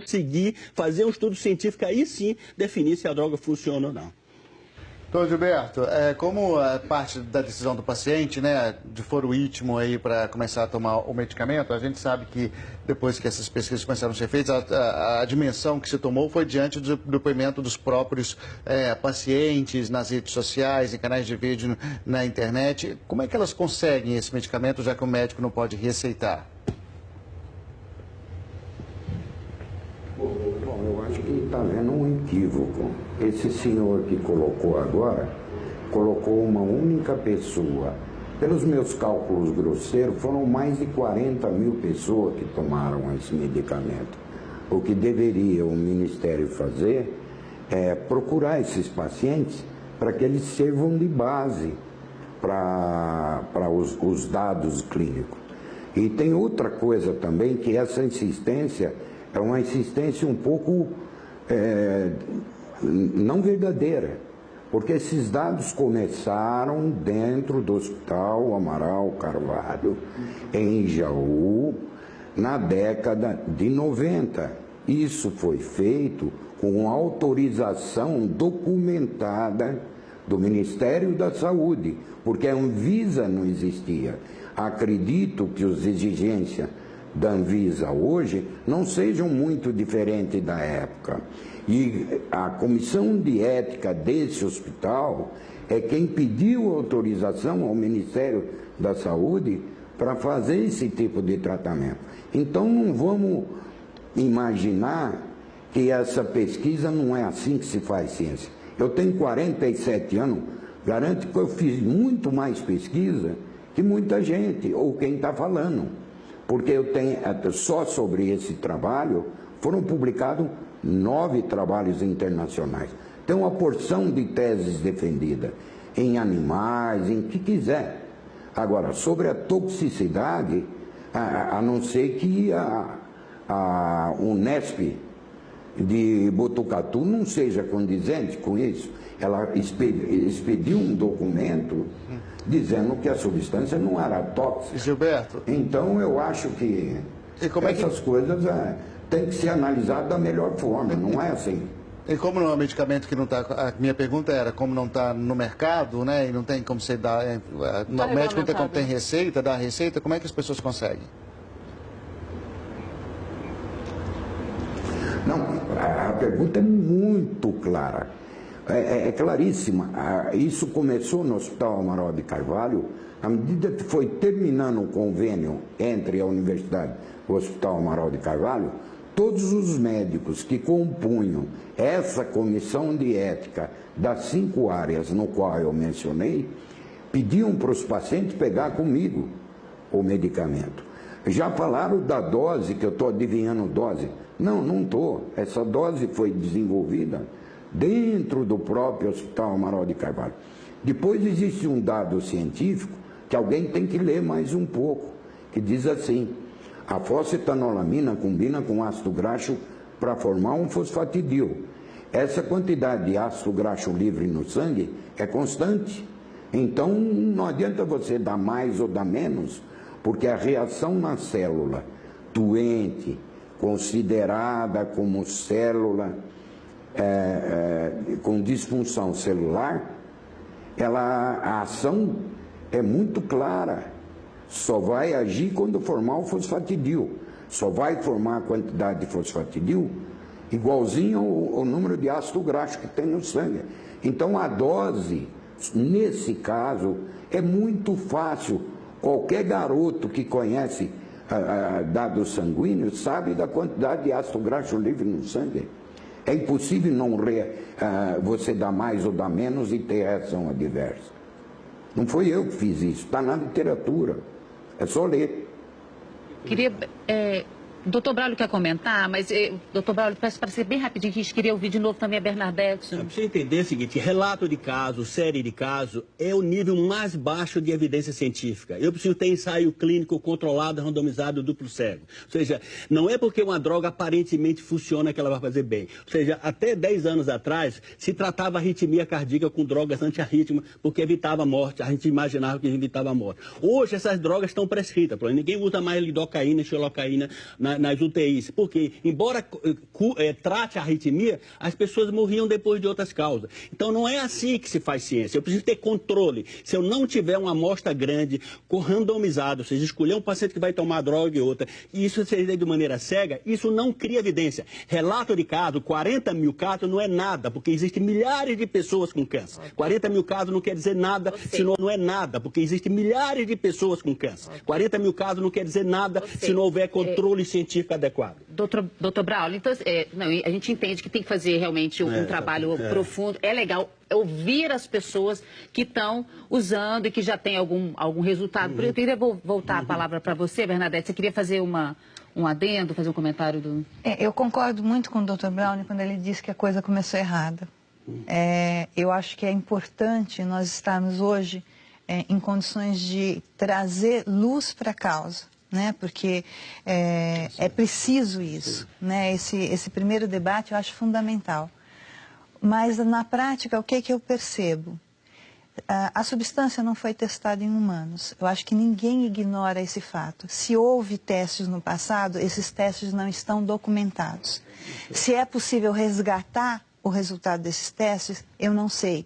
seguir, fazer um estudo científico, aí sim definir se a droga funciona ou não. Doutor Gilberto, como parte da decisão do paciente, né, de foro íntimo aí para começar a tomar o medicamento, a gente sabe que depois que essas pesquisas começaram a ser feitas, a dimensão que se tomou foi diante do depoimento dos próprios pacientes nas redes sociais, em canais de vídeo, na internet. Como é que elas conseguem esse medicamento, já que o médico não pode receitar? Bom, eu acho que está havendo um equívoco. Esse senhor que colocou agora, colocou uma única pessoa. Pelos meus cálculos grosseiros, foram mais de 40 mil pessoas que tomaram esse medicamento. O que deveria o Ministério fazer é procurar esses pacientes para que eles sirvam de base para os dados clínicos. E tem outra coisa também, que essa insistência é uma insistência um pouco não verdadeira, porque esses dados começaram dentro do Hospital Amaral Carvalho, em Jaú, na década de 90. Isso foi feito com autorização documentada do Ministério da Saúde, porque a Anvisa não existia. Acredito que as exigências da Anvisa hoje não sejam muito diferentes da época. E a comissão de ética desse hospital é quem pediu autorização ao Ministério da Saúde para fazer esse tipo de tratamento. Então não vamos imaginar que essa pesquisa não é assim que se faz ciência. Eu tenho 47 anos, garanto que eu fiz muito mais pesquisa que muita gente, ou quem está falando. Porque eu tenho, só sobre esse trabalho, foram publicados 9 trabalhos internacionais. Tem uma porção de teses defendidas em animais, em que quiser. Agora, sobre a toxicidade, a não ser que a Unesp de Botucatu não seja condizente com isso. Ela expediu um documento dizendo que a substância não era tóxica. Gilberto. Então, eu acho que essas coisas têm que ser analisadas da melhor forma, não é assim. E como não é um medicamento que não está... A minha pergunta era, como não está no mercado, né, e não tem como você dar... o médico não tem como ter receita, dar receita, como é que as pessoas conseguem? Não, a pergunta é muito clara. É claríssima. Isso começou no Hospital Amaral de Carvalho, à medida que foi terminando o convênio entre a Universidade e o Hospital Amaral de Carvalho, todos os médicos que compunham essa comissão de ética das 5 áreas no qual eu mencionei, pediam para os pacientes pegar comigo o medicamento. Já falaram da dose, que eu estou adivinhando dose. Não, não estou. Essa dose foi desenvolvida dentro do próprio Hospital Amaral de Carvalho. Depois existe um dado científico que alguém tem que ler mais um pouco, que diz assim: a fosfetanolamina combina com ácido graxo para formar um fosfatidil. Essa quantidade de ácido graxo livre no sangue é constante. Então não adianta você dar mais ou dar menos, porque a reação na célula doente, considerada como célula com disfunção celular, a ação é muito clara. Só vai agir quando formar o fosfatidil. Só vai formar a quantidade de fosfatidil igualzinho ao número de ácido graxo que tem no sangue. Então a dose, nesse caso, é muito fácil. Qualquer garoto que conhece dados sanguíneos sabe da quantidade de ácido graxo livre no sangue. É impossível você dar mais ou dar menos e ter reação adversa. Não foi eu que fiz isso, está na literatura. É só ler. Queria... Doutor Braulio quer comentar, mas, doutor Braulio, peço para ser bem rapidinho, que a gente queria ouvir de novo também a Bernadette. Para você entender o seguinte: relato de caso, série de caso, é o nível mais baixo de evidência científica. Eu preciso ter ensaio clínico controlado, randomizado, duplo cego. Ou seja, não é porque uma droga aparentemente funciona que ela vai fazer bem. Ou seja, até 10 anos atrás, se tratava arritmia cardíaca com drogas antiarrítmicas, porque evitava a morte. A gente imaginava que evitava a morte. Hoje, essas drogas estão prescritas. Ninguém usa mais lidocaína, xilocaína na nas UTIs, porque, embora trate a arritmia, as pessoas morriam depois de outras causas. Então, não é assim que se faz ciência. Eu preciso ter controle. Se eu não tiver uma amostra grande, randomizada, ou seja, escolher um paciente que vai tomar droga e outra, e isso seja de maneira cega, isso não cria evidência. Relato de caso, 40 mil casos não é nada, porque existem milhares de pessoas com câncer. 40 mil casos não quer dizer nada, senão não é nada, porque existem milhares de pessoas com câncer. 40 mil casos não quer dizer nada se não houver controle científico adequado. Doutor Braulio, então, a gente entende que tem que fazer realmente um trabalho profundo. É legal ouvir as pessoas que estão usando e que já têm algum resultado. Eu queria voltar a palavra para você, Bernadette. Você queria fazer um adendo, fazer um comentário do... Eu concordo muito com o Dr. Braulio quando ele disse que a coisa começou errada. Eu acho que é importante nós estarmos hoje em condições de trazer luz para a causa, né? Porque é preciso isso, né? Esse primeiro debate eu acho fundamental. Mas na prática, o que eu percebo? A substância não foi testada em humanos. Eu acho que ninguém ignora esse fato. Se houve testes no passado, esses testes não estão documentados. Se é possível resgatar o resultado desses testes, eu não sei.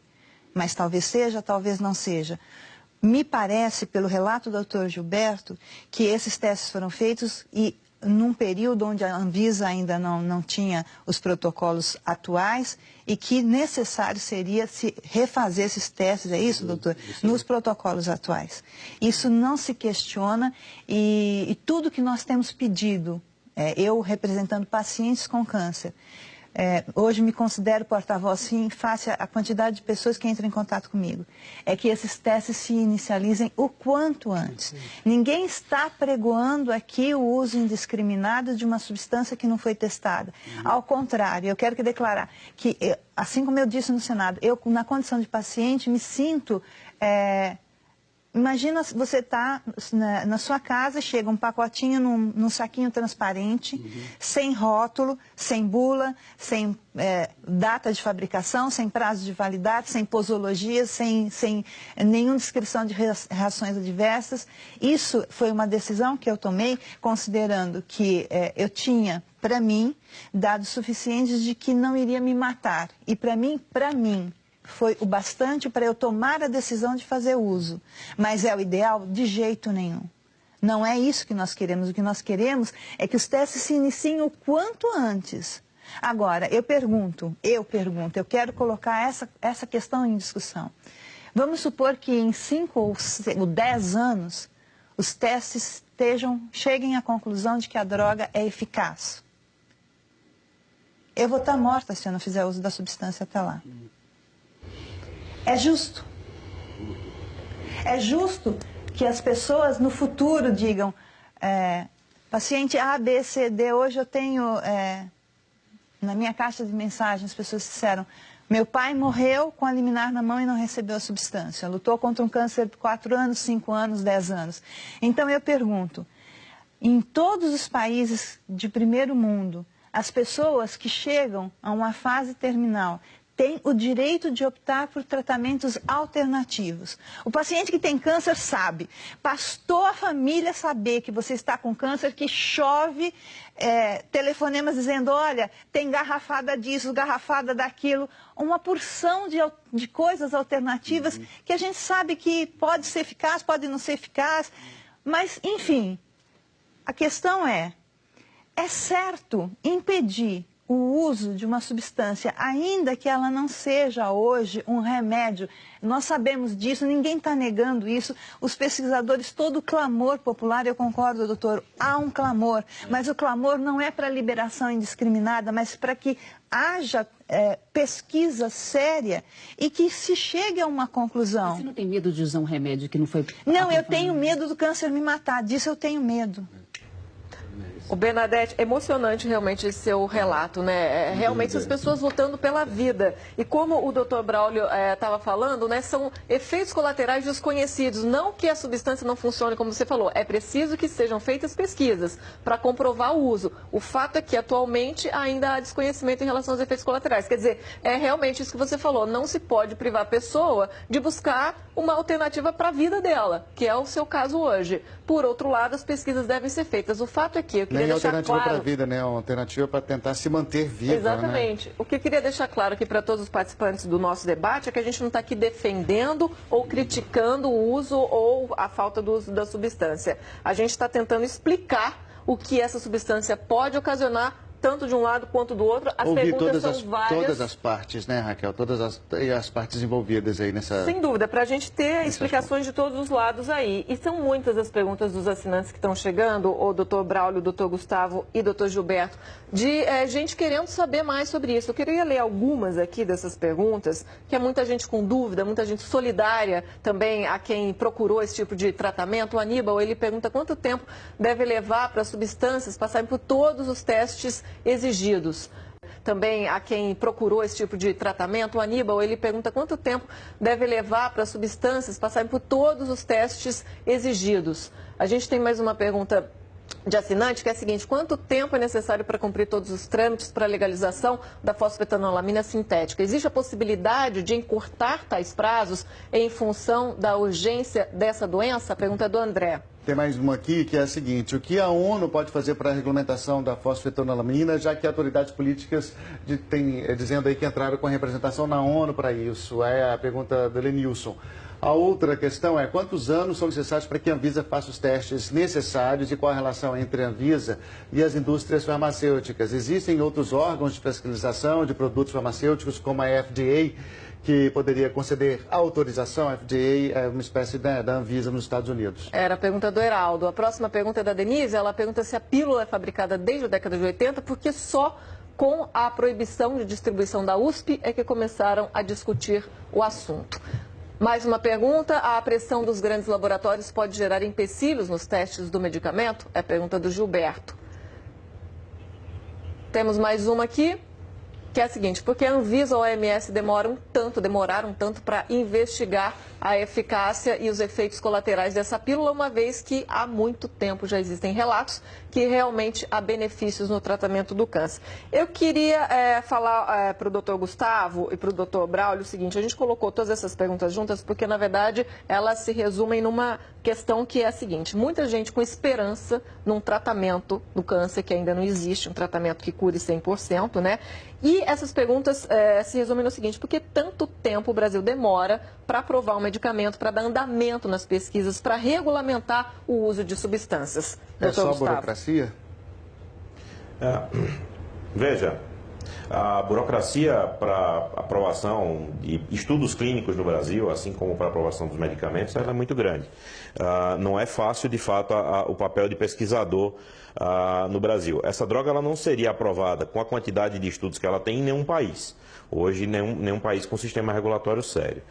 Mas talvez seja, talvez não seja. Me parece, pelo relato do Dr. Gilberto, que esses testes foram feitos e num período onde a Anvisa ainda não tinha os protocolos atuais e que necessário seria se refazer esses testes, é isso, doutor? Nos protocolos atuais. Isso não se questiona e tudo que nós temos pedido, eu representando pacientes com câncer, hoje me considero porta-voz, sim, face à quantidade de pessoas que entram em contato comigo, é que esses testes se inicializem o quanto antes. Ninguém está pregoando aqui o uso indiscriminado de uma substância que não foi testada. Ao contrário, eu quero declarar que, assim como eu disse no Senado, eu, na condição de paciente, me sinto... Imagina você está na sua casa, chega um pacotinho num saquinho transparente, sem rótulo, sem bula, sem data de fabricação, sem prazo de validade, sem posologia, sem nenhuma descrição de reações adversas. Isso foi uma decisão que eu tomei, considerando que eu tinha, para mim, dados suficientes de que não iria me matar. E para mim, foi o bastante para eu tomar a decisão de fazer uso. Mas é o ideal? De jeito nenhum. Não é isso que nós queremos. O que nós queremos é que os testes se iniciem o quanto antes. Agora, eu quero colocar essa questão em discussão. Vamos supor que em 5 ou 10 anos, os testes cheguem à conclusão de que a droga é eficaz. Eu vou estar morta se eu não fizer uso da substância até lá. É justo. É justo que as pessoas no futuro digam, paciente A, B, C, D, hoje eu tenho, na minha caixa de mensagens, as pessoas disseram, meu pai morreu com a liminar na mão e não recebeu a substância, lutou contra um câncer de 4 anos, 5 anos, 10 anos. Então eu pergunto, em todos os países de primeiro mundo, as pessoas que chegam a uma fase terminal tem o direito de optar por tratamentos alternativos. O paciente que tem câncer sabe, bastou a família saber que você está com câncer, que chove telefonemas dizendo, olha, tem garrafada disso, garrafada daquilo, uma porção de coisas alternativas que a gente sabe que pode ser eficaz, pode não ser eficaz, mas, enfim, a questão é certo impedir o uso de uma substância, ainda que ela não seja hoje um remédio. Nós sabemos disso, ninguém está negando isso. Os pesquisadores, todo o clamor popular, eu concordo, doutor, há um clamor, mas o clamor não é para liberação indiscriminada, mas para que haja pesquisa séria e que se chegue a uma conclusão. Mas você não tem medo de usar um remédio que não foi... Não, eu tenho medo do câncer me matar, disso eu tenho medo. O Bernadette, emocionante realmente esse seu relato, né? Realmente as pessoas lutando pela vida. E como o Dr. Braulio estava falando, né? São efeitos colaterais desconhecidos. Não que a substância não funcione, como você falou. É preciso que sejam feitas pesquisas para comprovar o uso. O fato é que atualmente ainda há desconhecimento em relação aos efeitos colaterais. Quer dizer, é realmente isso que você falou. Não se pode privar a pessoa de buscar uma alternativa para a vida dela, que é o seu caso hoje. Por outro lado, as pesquisas devem ser feitas. O fato é que eu queria deixar claro... Nem alternativa para a vida, né? Uma alternativa para tentar se manter viva. Exatamente. Né? O que eu queria deixar claro aqui para todos os participantes do nosso debate é que a gente não está aqui defendendo ou criticando o uso ou a falta do uso da substância. A gente está tentando explicar o que essa substância pode ocasionar, tanto de um lado quanto do outro. As perguntas são várias. Todas as partes, né, Raquel? Todas as partes envolvidas aí nessa... Sem dúvida, para a gente ter explicações de todos os lados aí. E são muitas as perguntas dos assinantes que estão chegando, o doutor Braulio, o doutor Gustavo e o doutor Gilberto, de gente querendo saber mais sobre isso. Eu queria ler algumas aqui dessas perguntas, que é muita gente com dúvida, muita gente solidária também a quem procurou esse tipo de tratamento. O Aníbal, ele pergunta quanto tempo deve levar para as substâncias passarem por todos os testes exigidos. Também a quem procurou esse tipo de tratamento, o Aníbal, ele pergunta quanto tempo deve levar para as substâncias passarem por todos os testes exigidos. A gente tem mais uma pergunta de assinante, que é a seguinte: quanto tempo é necessário para cumprir todos os trâmites para a legalização da fosfetanolamina sintética? Existe a possibilidade de encurtar tais prazos em função da urgência dessa doença? A pergunta é do André. Tem mais uma aqui, que é a seguinte: o que a ONU pode fazer para a regulamentação da fosfetanolamina, já que autoridades políticas têm dizendo aí que entraram com a representação na ONU para isso? É a pergunta do Lenilson. A outra questão é: quantos anos são necessários para que a Anvisa faça os testes necessários e qual a relação entre a Anvisa e as indústrias farmacêuticas? Existem outros órgãos de fiscalização de produtos farmacêuticos, como a FDA, que poderia conceder autorização? A FDA é uma espécie da Anvisa nos Estados Unidos. Era a pergunta do Heraldo. A próxima pergunta é da Denise. Ela pergunta se a pílula é fabricada desde a década de 80, porque só com a proibição de distribuição da USP é que começaram a discutir o assunto. Mais uma pergunta: a pressão dos grandes laboratórios pode gerar empecilhos nos testes do medicamento? É a pergunta do Gilberto. Temos mais uma aqui, que é a seguinte: porque a Anvisa ou a OMS demoraram tanto para investigar a eficácia e os efeitos colaterais dessa pílula, uma vez que há muito tempo já existem relatos que realmente há benefícios no tratamento do câncer. Eu queria falar para o doutor Gustavo e para o doutor Braulio o seguinte: a gente colocou todas essas perguntas juntas porque, na verdade, elas se resumem numa questão que é a seguinte: muita gente com esperança num tratamento do câncer que ainda não existe, um tratamento que cure 100%, né? E essas perguntas se resumem no seguinte: por que tanto tempo o Brasil demora para aprovar um medicamento, para dar andamento nas pesquisas, para regulamentar o uso de substâncias? É só burocracia? Veja, a burocracia para aprovação de estudos clínicos no Brasil, assim como para aprovação dos medicamentos, ela é muito grande. Não é fácil, de fato, o papel de pesquisador no Brasil. Essa droga ela não seria aprovada com a quantidade de estudos que ela tem em nenhum país. Hoje, nenhum país com sistema regulatório sério.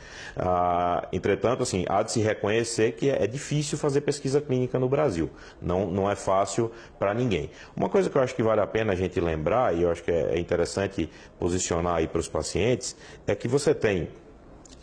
Entretanto, assim, há de se reconhecer que é difícil fazer pesquisa clínica no Brasil. Não é fácil para ninguém. Uma coisa que eu acho que vale a pena a gente lembrar, e eu acho que é interessante posicionar aí para os pacientes, é que você tem,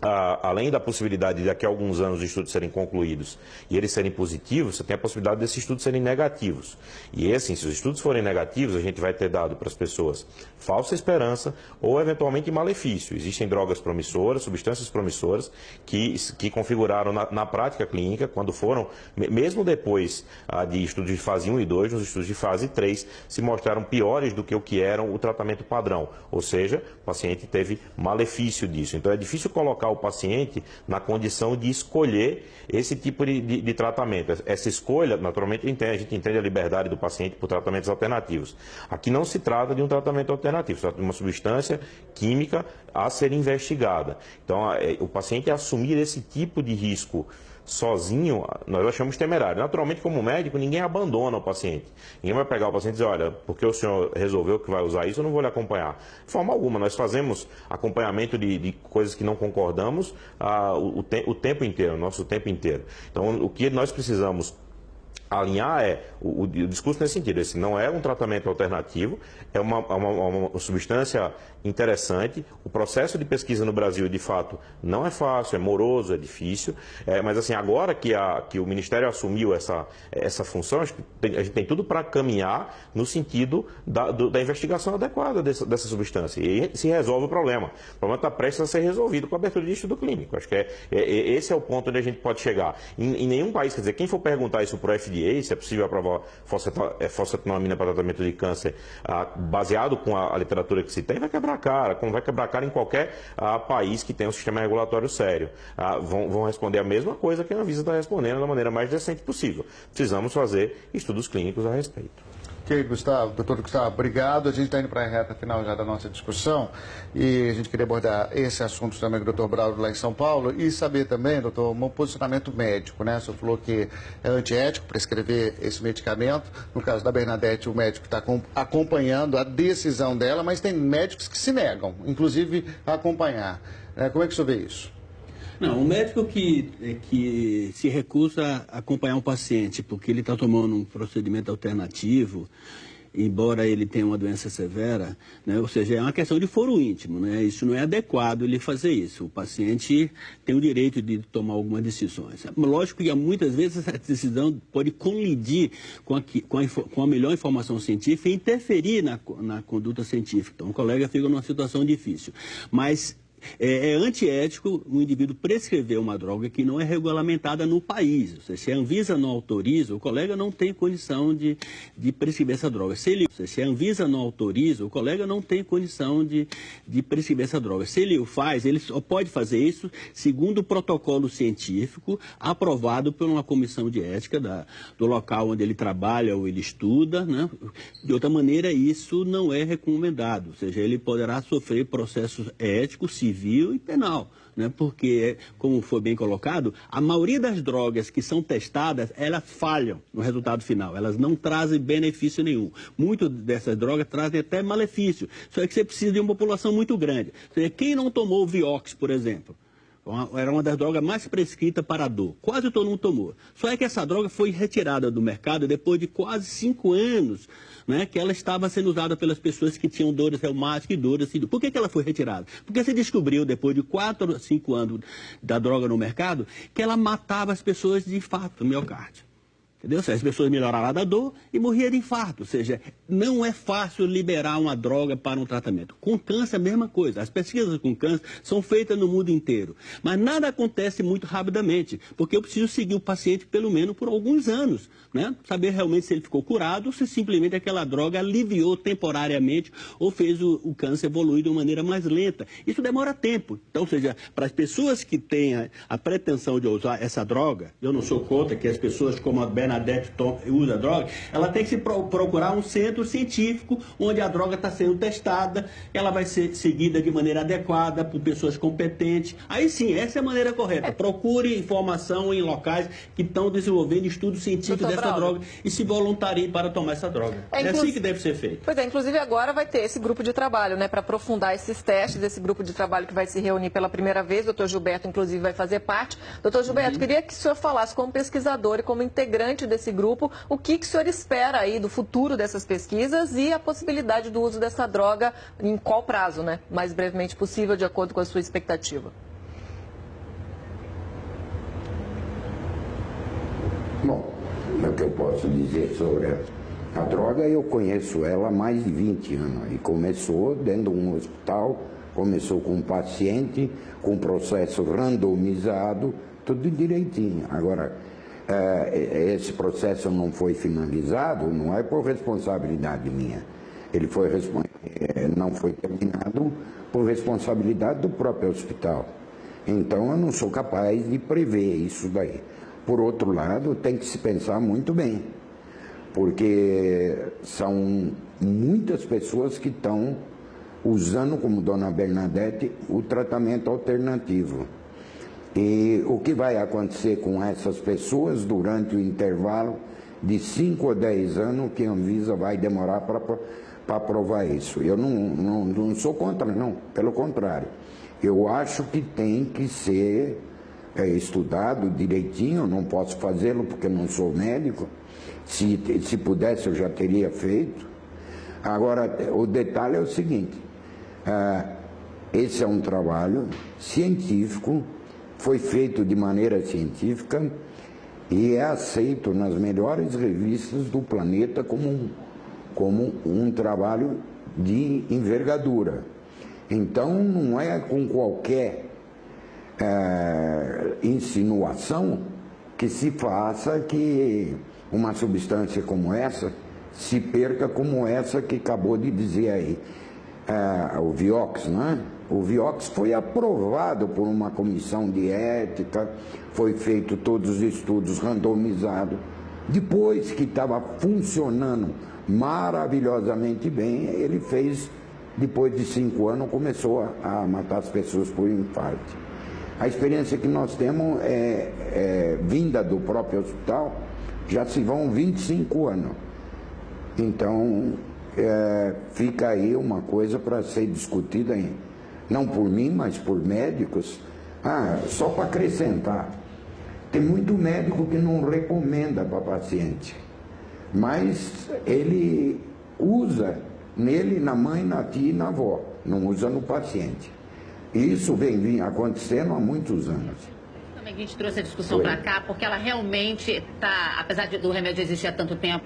além da possibilidade de daqui a alguns anos os estudos serem concluídos e eles serem positivos, você tem a possibilidade desses estudos serem negativos. E assim, se os estudos forem negativos, a gente vai ter dado para as pessoas falsa esperança ou eventualmente malefício. Existem drogas promissoras, substâncias promissoras que configuraram na prática clínica, quando foram, mesmo depois de estudos de fase 1 e 2, nos estudos de fase 3, se mostraram piores do que o que eram o tratamento padrão. Ou seja, o paciente teve malefício disso. Então é difícil colocar o paciente na condição de escolher esse tipo de tratamento. Essa escolha, naturalmente, a gente entende a liberdade do paciente por tratamentos alternativos. Aqui não se trata de um tratamento alternativo, se trata de uma substância química a ser investigada. Então, o paciente assumir esse tipo de risco sozinho, nós achamos temerário. Naturalmente, como médico, ninguém abandona o paciente. Ninguém vai pegar o paciente e dizer: olha, porque o senhor resolveu que vai usar isso, eu não vou lhe acompanhar. De forma alguma, nós fazemos acompanhamento de coisas que não concordamos o tempo inteiro, o nosso tempo inteiro. Então, o que nós precisamos alinhar o discurso nesse sentido. Esse não é um tratamento alternativo, é uma substância interessante. O processo de pesquisa no Brasil, de fato, não é fácil, é moroso, é difícil. Mas assim, agora que o Ministério assumiu essa função, acho que a gente tem tudo para caminhar no sentido da investigação adequada dessa substância. E se resolve o problema. O problema está prestes a ser resolvido com a abertura de estudo clínico. Acho que esse é o ponto onde a gente pode chegar. Em nenhum país, quer dizer, quem for perguntar isso para o FDA, se é possível aprovar fosfetanolamina para tratamento de câncer baseado com a literatura que se tem, vai quebrar a cara, como vai quebrar a cara em qualquer país que tenha um sistema regulatório sério. Vão responder a mesma coisa que a Anvisa está respondendo da maneira mais decente possível. Precisamos fazer estudos clínicos a respeito. Ok, Gustavo, doutor Gustavo, obrigado. A gente está indo para a reta final já da nossa discussão e a gente queria abordar esse assunto também com o doutor Braulio lá em São Paulo e saber também, doutor, um posicionamento médico, né? O senhor falou que é antiético prescrever esse medicamento. No caso da Bernadette, o médico está acompanhando a decisão dela, mas tem médicos que se negam, inclusive, a acompanhar. Como é que o senhor vê isso? Não, um médico que se recusa a acompanhar um paciente porque ele está tomando um procedimento alternativo, embora ele tenha uma doença severa, né? Ou seja, é uma questão de foro íntimo, né? Isso não é adequado ele fazer isso. O paciente tem o direito de tomar algumas decisões. Lógico que muitas vezes essa decisão pode colidir com a melhor informação científica e interferir na conduta científica. Então, o colega fica numa situação difícil. Mas é antiético o indivíduo prescrever uma droga que não é regulamentada no país. Ou seja, se a Anvisa não autoriza, o colega não tem condição de prescrever essa droga. Se a Anvisa não autoriza, o colega não tem condição de prescrever essa droga. Se ele o faz, ele só pode fazer isso segundo o protocolo científico aprovado por uma comissão de ética do local onde ele trabalha ou ele estuda, né? De outra maneira, isso não é recomendado. Ou seja, ele poderá sofrer processos éticos, civil e penal, né? Porque, como foi bem colocado, a maioria das drogas que são testadas, elas falham no resultado final, elas não trazem benefício nenhum. Muitas dessas drogas trazem até malefício, só que você precisa de uma população muito grande. Ou seja, quem não tomou o Vioxx, por exemplo, era uma das drogas mais prescritas para a dor. Quase todo mundo tomou. Só é que essa droga foi retirada do mercado depois de quase 5 anos, né, que ela estava sendo usada pelas pessoas que tinham dores reumáticas e dores assim. Por que ela foi retirada? Porque se descobriu, depois de 4 ou 5 anos da droga no mercado, que ela matava as pessoas de infarto no miocárdio. Entendeu? As pessoas melhoraram da dor e morriam de infarto. Ou seja, não é fácil liberar uma droga para um tratamento. Com câncer, a mesma coisa. As pesquisas com câncer são feitas no mundo inteiro. Mas nada acontece muito rapidamente, porque eu preciso seguir o paciente pelo menos por alguns anos, né? Saber realmente se ele ficou curado ou se simplesmente aquela droga aliviou temporariamente ou fez o câncer evoluir de uma maneira mais lenta. Isso demora tempo. Então, ou seja, para as pessoas que têm a pretensão de usar essa droga, eu não sou contra que as pessoas como a Bernadette usa a droga, ela tem que se procurar um centro científico onde a droga está sendo testada, ela vai ser seguida de maneira adequada por pessoas competentes. Aí sim, essa é a maneira correta. Procure informação em locais que estão desenvolvendo estudos científicos dessa droga e se voluntariem para tomar essa droga. É assim que deve ser feito. Pois é, inclusive agora vai ter esse grupo de trabalho, né, para aprofundar esses testes, esse grupo de trabalho que vai se reunir pela primeira vez. O doutor Gilberto, inclusive, vai fazer parte. Doutor Gilberto, queria que o senhor falasse como pesquisador e como integrante desse grupo, o que o senhor espera aí do futuro dessas pesquisas e a possibilidade do uso dessa droga em qual prazo, né? Mais brevemente possível, de acordo com a sua expectativa. Bom, o que eu posso dizer sobre a droga, eu conheço ela há mais de 20 anos e começou dentro de um hospital, começou com um paciente, com um processo randomizado, tudo direitinho. Agora, esse processo não foi finalizado, não é por responsabilidade minha. Ele não foi terminado por responsabilidade do próprio hospital. Então, eu não sou capaz de prever isso daí. Por outro lado, tem que se pensar muito bem, porque são muitas pessoas que estão usando, como Dona Bernadette, o tratamento alternativo. E o que vai acontecer com essas pessoas durante o intervalo de 5 ou 10 anos que a Anvisa vai demorar para aprovar isso? Eu não sou contra, não. Pelo contrário. Eu acho que tem que ser estudado direitinho. Eu não posso fazê-lo porque não sou médico. Se pudesse, eu já teria feito. Agora, o detalhe é o seguinte, esse é um trabalho científico, foi feito de maneira científica e é aceito nas melhores revistas do planeta como um trabalho de envergadura. Então, não é com qualquer insinuação que se faça que uma substância como essa se perca como essa que acabou de dizer aí, o Vioxx, né? O Vioxx foi aprovado por uma comissão de ética, foi feito todos os estudos randomizados. Depois que estava funcionando maravilhosamente bem, ele fez, depois de 5 anos, começou a matar as pessoas por infarto. A experiência que nós temos é vinda do próprio hospital, já se vão 25 anos. Então, fica aí uma coisa para ser discutida, não por mim, mas por médicos. Só para acrescentar, tem muito médico que não recomenda para paciente, mas ele usa nele, na mãe, na tia e na avó, não usa no paciente. Isso vem acontecendo há muitos anos. Também a gente trouxe a discussão para cá, porque ela realmente está, apesar do remédio existir há tanto tempo,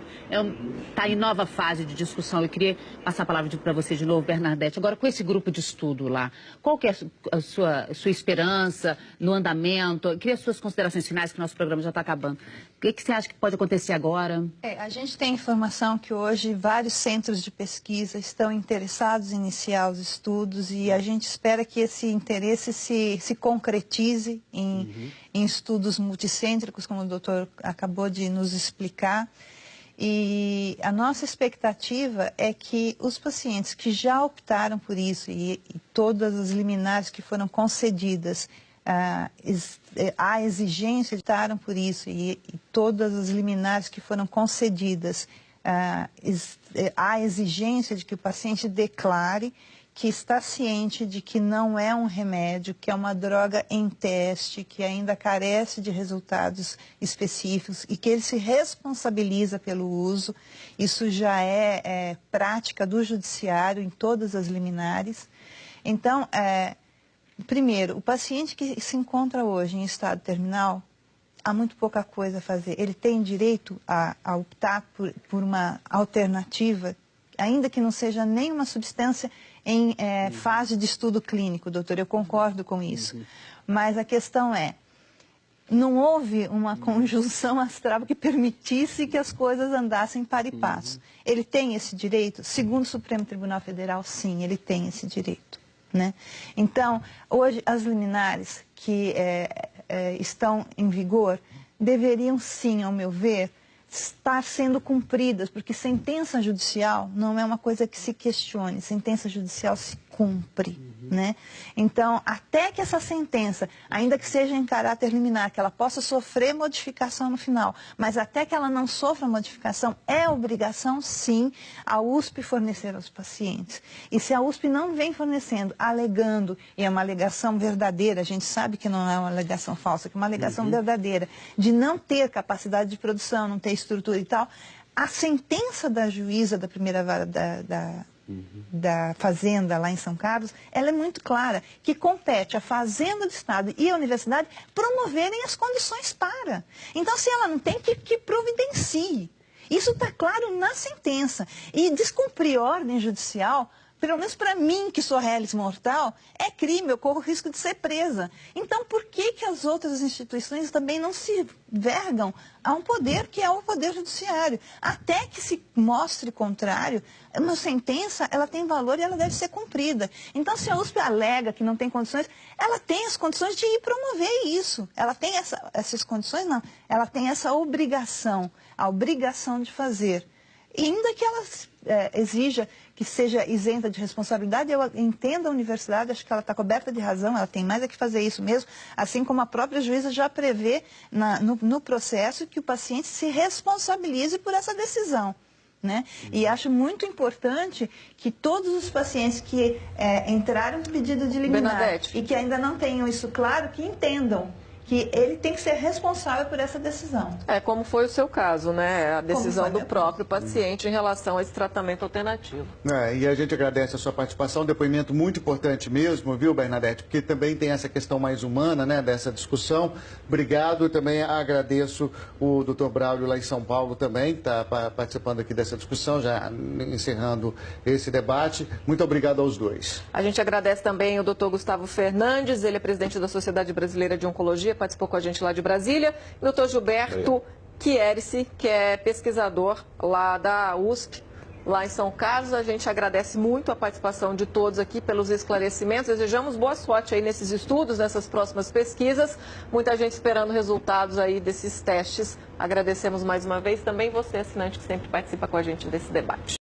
está em nova fase de discussão. Eu queria passar a palavra para você de novo, Bernadette. Agora, com esse grupo de estudo lá, qual que é a sua esperança no andamento? Eu queria as suas considerações finais, que o nosso programa já está acabando. O que você acha que pode acontecer agora? A gente tem informação que hoje vários centros de pesquisa estão interessados em iniciar os estudos e a gente espera que esse interesse se concretize em estudos multicêntricos, como o doutor acabou de nos explicar. E a nossa expectativa é que os pacientes que já optaram por isso e todas as liminares que foram concedidas, a exigência de optaram por isso e todas as liminares que foram concedidas, a exigência de que o paciente declare que está ciente de que não é um remédio, que é uma droga em teste, que ainda carece de resultados específicos e que ele se responsabiliza pelo uso. Isso já é prática do judiciário em todas as liminares. Então, primeiro, o paciente que se encontra hoje em estado terminal, há muito pouca coisa a fazer. Ele tem direito a optar por uma alternativa, ainda que não seja nenhuma substância em fase de estudo clínico, doutor, eu concordo com isso. Mas a questão não houve uma conjunção astral que permitisse que as coisas andassem para e passo. Ele tem esse direito? Segundo o Supremo Tribunal Federal, sim, ele tem esse direito. Né? Então, hoje, as liminares que estão em vigor deveriam, sim, ao meu ver, estar sendo cumpridas, porque sentença judicial não é uma coisa que se questione, sentença judicial se cumpre, né? Então, até que essa sentença, ainda que seja em caráter liminar, que ela possa sofrer modificação no final, mas até que ela não sofra modificação, é obrigação, sim, a USP fornecer aos pacientes. E se a USP não vem fornecendo, alegando, e é uma alegação verdadeira, a gente sabe que não é uma alegação falsa, que é uma alegação verdadeira, de não ter capacidade de produção, não ter estrutura e tal, a sentença da juíza da primeira vara da Fazenda lá em São Carlos, ela é muito clara, que compete à Fazenda do Estado e à Universidade promoverem as condições para. Então, se ela não tem, que providencie. Isso está claro na sentença. E descumprir ordem judicial, pelo menos para mim, que sou réis mortal, é crime, eu corro o risco de ser presa. Então, por que as outras instituições também não se vergam a um poder que é o poder judiciário? Até que se mostre contrário, uma sentença, ela tem valor e ela deve ser cumprida. Então, se a USP alega que não tem condições, ela tem as condições de ir promover isso. Ela tem essas condições? Não. Ela tem essa obrigação, a obrigação de fazer. E ainda que ela exija que seja isenta de responsabilidade, eu entendo a universidade, acho que ela está coberta de razão, ela tem mais é que fazer isso mesmo, assim como a própria juíza já prevê no processo que o paciente se responsabilize por essa decisão. Né? E acho muito importante que todos os pacientes que entraram no pedido de liminar e que ainda não tenham isso claro, que entendam que ele tem que ser responsável por essa decisão. Como foi o seu caso, né? A decisão do próprio paciente em relação a esse tratamento alternativo. E a gente agradece a sua participação, um depoimento muito importante mesmo, viu, Bernadette? Porque também tem essa questão mais humana, né, dessa discussão. Obrigado, também agradeço o Dr. Braulio lá em São Paulo também, que está participando aqui dessa discussão, já encerrando esse debate. Muito obrigado aos dois. A gente agradece também o Dr. Gustavo Fernandes, ele é presidente da Sociedade Brasileira de Oncologia, participou com a gente lá de Brasília. E o Dr. Gilberto Chierici, que é pesquisador lá da USP, lá em São Carlos. A gente agradece muito a participação de todos aqui pelos esclarecimentos. Desejamos boa sorte aí nesses estudos, nessas próximas pesquisas. Muita gente esperando resultados aí desses testes. Agradecemos mais uma vez também você, assinante, que sempre participa com a gente desse debate.